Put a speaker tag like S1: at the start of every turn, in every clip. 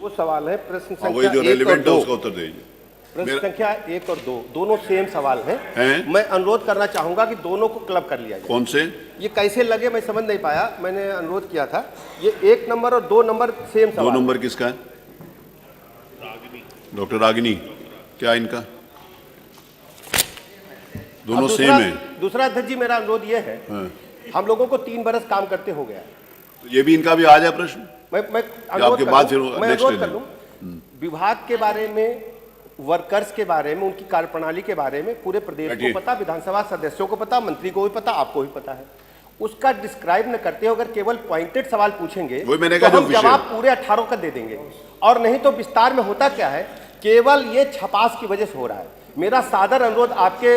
S1: वो सवाल है प्रश्न
S2: वही
S1: संख्या
S2: जो
S1: 1 और
S2: रेलिवेंट है
S1: 2।
S2: उसका उत्तर दीजिए।
S1: प्रश्न संख्या 1 और 2 दोनों सेम सवाल हैं। मैं अनुरोध करना चाहूंगा कि दोनों को क्लब कर लिया जाए।
S2: कौन से?
S1: ये कैसे लगे मैं समझ नहीं पाया, मैंने अनुरोध किया था। ये 1 नंबर और 2 नंबर सेम सवाल।
S2: 2 नंबर किसका है? डॉक्टर रागिनी, क्या इनका? दोनों सेम है।
S1: दूसरा अध्यक्ष जी, मेरा अनुरोध ये है, हम लोगों को 3 बरस काम करते हो गया है,
S2: तो ये भी इनका भी आ जाए प्रश्न।
S1: मैं
S2: आपके बाद फिर
S1: अनुरोध कर लूं। विभाग के बारे में, वर्कर्स के बारे में, उनकी कार्यप्रणाली के बारे में पूरे प्रदेश को पता, विधानसभा सदस्यों को पता, मंत्री को भी पता, आपको भी पता है। उसका डिस्क्राइब न करते हो, अगर केवल पॉइंटेड सवाल पूछेंगे तो हम जवाब पूरे 18 का दे देंगे, और नहीं तो विस्तार में होता क्या है, केवल ये छपास की वजह से हो रहा है। मेरा सादर अनुरोध आपके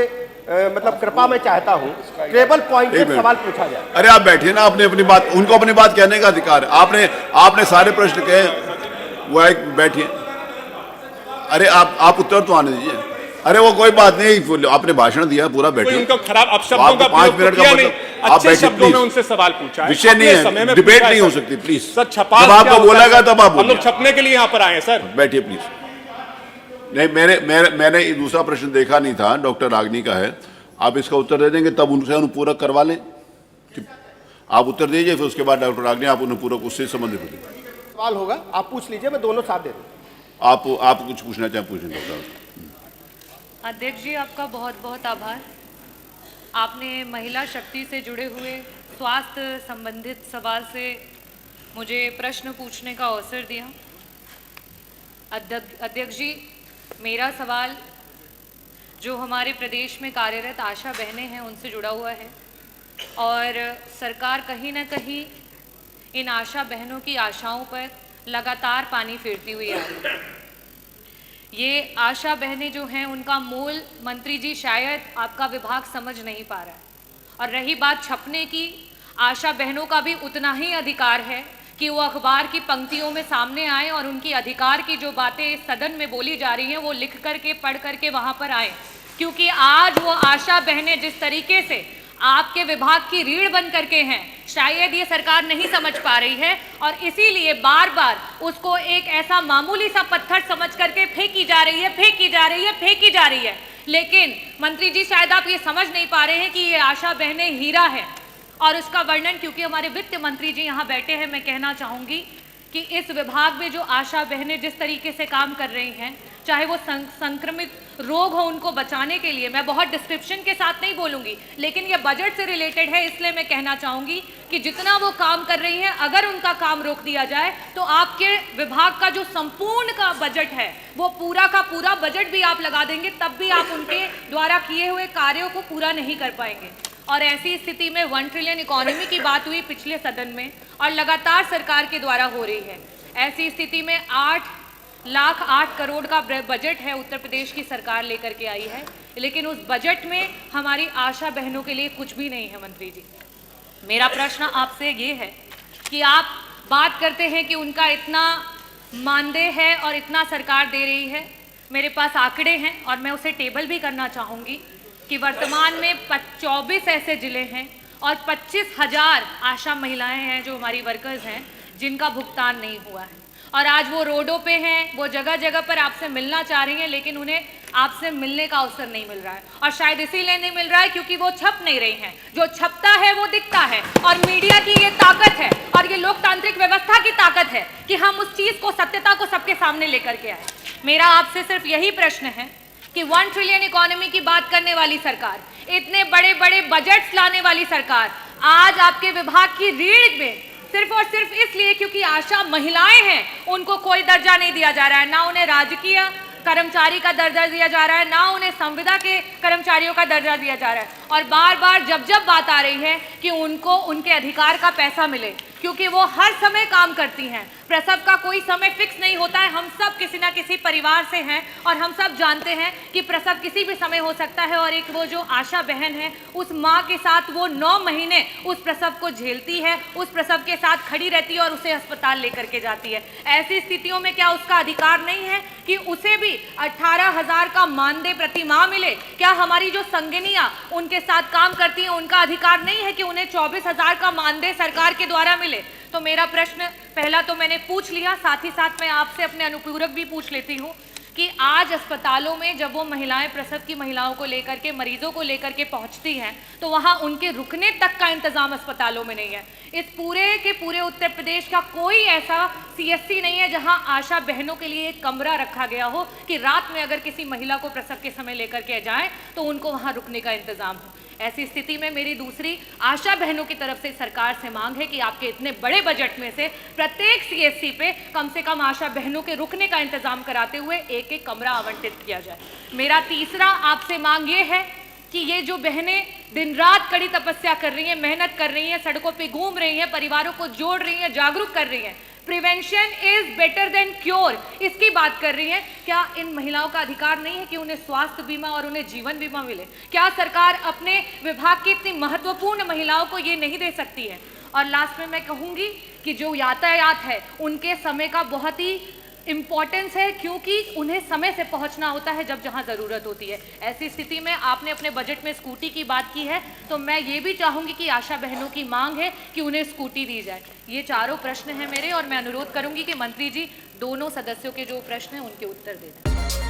S1: मतलब कृपा मैं चाहता हूं, केवल पॉइंटेड सवाल पूछा जाए।
S2: अरे आप बैठिए ना, आपने अपनी बात, उनको अपनी बात कहने का अधिकार है। आपने सारे प्रश्न कहे, वो बैठिए। अरे आप उत्तर तो आने दीजिए। अरे वो कोई बात नहीं, आपने भाषण दिया पूरा, बैठिए।
S3: उनको खराब अपशब्दों का
S2: 5 मिनट का मतलब, आप बैठिए
S3: शब्दों में उनसे सवाल पूछा है।
S2: विषय नहीं है, डिबेट नहीं हो सकती, प्लीज।
S3: सर
S2: जब आपको बोलेगा तब आप
S3: हम लोग छपने के लिए यहाँ पर आए हैं सर।
S2: बैठिए प्लीज। नहीं, मैंने दूसरा प्रश्न देखा नहीं था, डॉक्टर रागिनी का है। आप इसका उत्तर दे देंगे तब उनसे अनुपूरक करवा लें। आप उत्तर दीजिए, फिर उसके बाद डॉक्टर रागिनी आप अनुपूरक उससे संबंधित
S1: सवाल होगा, आप पूछ लीजिए, मैं दोनों साथ दे दूँ।
S2: आप कुछ पूछना चाहें पूछें डॉक्टर।
S4: अध्यक्ष जी, आपका बहुत बहुत आभार। आपने महिला शक्ति से जुड़े हुए स्वास्थ्य संबंधित सवाल से मुझे प्रश्न पूछने का अवसर दिया। अध्यक्ष जी, मेरा सवाल जो हमारे प्रदेश में कार्यरत आशा बहनें हैं उनसे जुड़ा हुआ है, और सरकार कहीं ना कहीं इन आशा बहनों की आशाओं पर लगातार पानी फेरती हुई आ रही है। ये आशा बहनें जो हैं, उनका मूल मंत्री जी शायद आपका विभाग समझ नहीं पा रहा है। और रही बात छपने की, आशा बहनों का भी उतना ही अधिकार है कि वो अखबार की पंक्तियों में सामने आए और उनकी अधिकार की जो बातें इस सदन में बोली जा रही हैं वो लिख करके, पढ़ करके वहाँ पर आए। क्योंकि आज वो आशा बहनें जिस तरीके से आपके विभाग की रीढ़ बन करके हैं, शायद ये सरकार नहीं समझ पा रही है, और इसीलिए बार बार उसको एक ऐसा मामूली सा पत्थर समझ करके फेंकी जा रही है, फेंकी जा रही है, फेंकी जा रही है। लेकिन मंत्री जी, शायद आप ये समझ नहीं पा रहे हैं कि ये आशा बहनें हीरा है, और उसका वर्णन, क्योंकि हमारे वित्त मंत्री जी यहाँ बैठे हैं, मैं कहना चाहूँगी कि इस विभाग में जो आशा बहनें जिस तरीके से काम कर रही हैं, चाहे वो संक्रमित रोग हो उनको बचाने के लिए, मैं बहुत डिस्क्रिप्शन के साथ नहीं बोलूँगी, लेकिन ये बजट से रिलेटेड है, इसलिए मैं कहना चाहूँगी कि जितना वो काम कर रही हैं, अगर उनका काम रोक दिया जाए तो आपके विभाग का जो संपूर्ण का बजट है, वो पूरा का पूरा बजट भी आप लगा देंगे, तब भी आप उनके द्वारा किए हुए कार्यों को पूरा नहीं कर पाएंगे। और ऐसी स्थिति में 1 ट्रिलियन इकोनॉमी की बात हुई पिछले सदन में, और लगातार सरकार के द्वारा हो रही है। ऐसी स्थिति में 8,08 करोड़ का बजट है उत्तर प्रदेश की सरकार लेकर के आई है, लेकिन उस बजट में हमारी आशा बहनों के लिए कुछ भी नहीं है। मंत्री जी, मेरा प्रश्न आपसे ये है कि आप बात करते हैं कि उनका इतना मानदेय है और इतना सरकार दे रही है। मेरे पास आंकड़े हैं और मैं उसे टेबल भी करना चाहूँगी कि वर्तमान में 24 ऐसे जिले हैं और 25,000 आशा महिलाएं हैं जो हमारी वर्कर्स हैं, जिनका भुगतान नहीं हुआ है। और आज वो रोडों पे हैं, वो जगह जगह पर आपसे मिलना चाह रही हैं, लेकिन उन्हें आपसे मिलने का अवसर नहीं मिल रहा है। और शायद इसीलिए नहीं मिल रहा है क्योंकि वो छप नहीं रही हैं। जो छपता है वो दिखता है, और मीडिया की ये ताकत है और ये लोकतांत्रिक व्यवस्था की ताकत है कि हम उस चीज़ को, सत्यता को सबके सामने लेकर के आए। मेरा आपसे सिर्फ यही प्रश्न है कि 1 ट्रिलियन इकोनॉमी की बात करने वाली सरकार, इतने बड़े बड़े बजट्स लाने वाली सरकार, आज आपके विभाग की रीढ़ में सिर्फ और सिर्फ इसलिए क्योंकि आशा महिलाएं हैं, उनको कोई दर्जा नहीं दिया जा रहा है। ना उन्हें राजकीय कर्मचारी का दर्जा दिया जा रहा है, ना उन्हें संविदा के कर्मचारियों का दर्जा दिया जा रहा है। और बार बार जब जब बात आ रही है कि उनको उनके अधिकार का पैसा मिले, क्योंकि वो हर समय काम करती हैं, प्रसव का कोई समय फिक्स नहीं होता है। हम सब किसी ना किसी परिवार से हैं और हम सब जानते हैं कि प्रसव किसी भी समय हो सकता है। और एक वो जो आशा बहन है, उस माँ के साथ वो 9 महीने उस प्रसव को झेलती है, उस प्रसव के साथ खड़ी रहती है और उसे अस्पताल लेकर के जाती है। ऐसी स्थितियों में क्या उसका अधिकार नहीं है कि उसे भी 18,000 का मानदेय प्रति माह मिले? क्या हमारी जो संगिनियाँ उनके साथ काम करती हैं, उनका अधिकार नहीं है कि उन्हें 24,000 का मानदेय सरकार के द्वारा मिले? तो मेरा प्रश्न पहला तो मैंने पूछ लिया, साथ ही साथ मैं आपसे अपने अनुपूरक भी पूछ लेती हूँ कि आज अस्पतालों में जब वो महिलाएं प्रसव की महिलाओं को लेकर के, मरीजों को लेकर के पहुंचती हैं, तो वहां उनके रुकने तक का इंतजाम अस्पतालों में नहीं है। इस पूरे के पूरे उत्तर प्रदेश का कोई ऐसा सीएससी नहीं है जहां आशा बहनों के लिए एक कमरा रखा गया हो कि रात में अगर किसी महिला को प्रसव के समय लेकर के जाएं तो उनको वहां रुकने का इंतजाम हो। ऐसी स्थिति में मेरी दूसरी आशा बहनों की तरफ से सरकार से मांग है कि आपके इतने बड़े बजट में से प्रत्येक सीएससी पे कम से कम आशा बहनों के रुकने का इंतजाम कराते हुए एक एक कमरा आवंटित किया जाए। मेरा तीसरा आपसे मांग ये है कि ये जो बहनें दिन रात कड़ी तपस्या कर रही हैं, मेहनत कर रही हैं, सड़कों पे घूम रही हैं, परिवारों को जोड़ रही हैं, जागरूक कर रही हैं, prevention is better than cure, इसकी बात कर रही हैं, क्या इन महिलाओं का अधिकार नहीं है कि उन्हें स्वास्थ्य बीमा और उन्हें जीवन बीमा मिले? क्या सरकार अपने विभाग की इतनी महत्वपूर्ण महिलाओं को ये नहीं दे सकती है? और लास्ट में मैं कहूंगी कि जो यातायात है उनके समय का बहुत ही इम्पॉर्टेंस है, क्योंकि उन्हें समय से पहुंचना होता है जब जहां ज़रूरत होती है। ऐसी स्थिति में आपने अपने बजट में स्कूटी की बात की है, तो मैं ये भी चाहूंगी कि आशा बहनों की मांग है कि उन्हें स्कूटी दी जाए। ये चारों प्रश्न हैं मेरे, और मैं अनुरोध करूंगी कि मंत्री जी दोनों सदस्यों के जो प्रश्न हैं उनके उत्तर दे दें।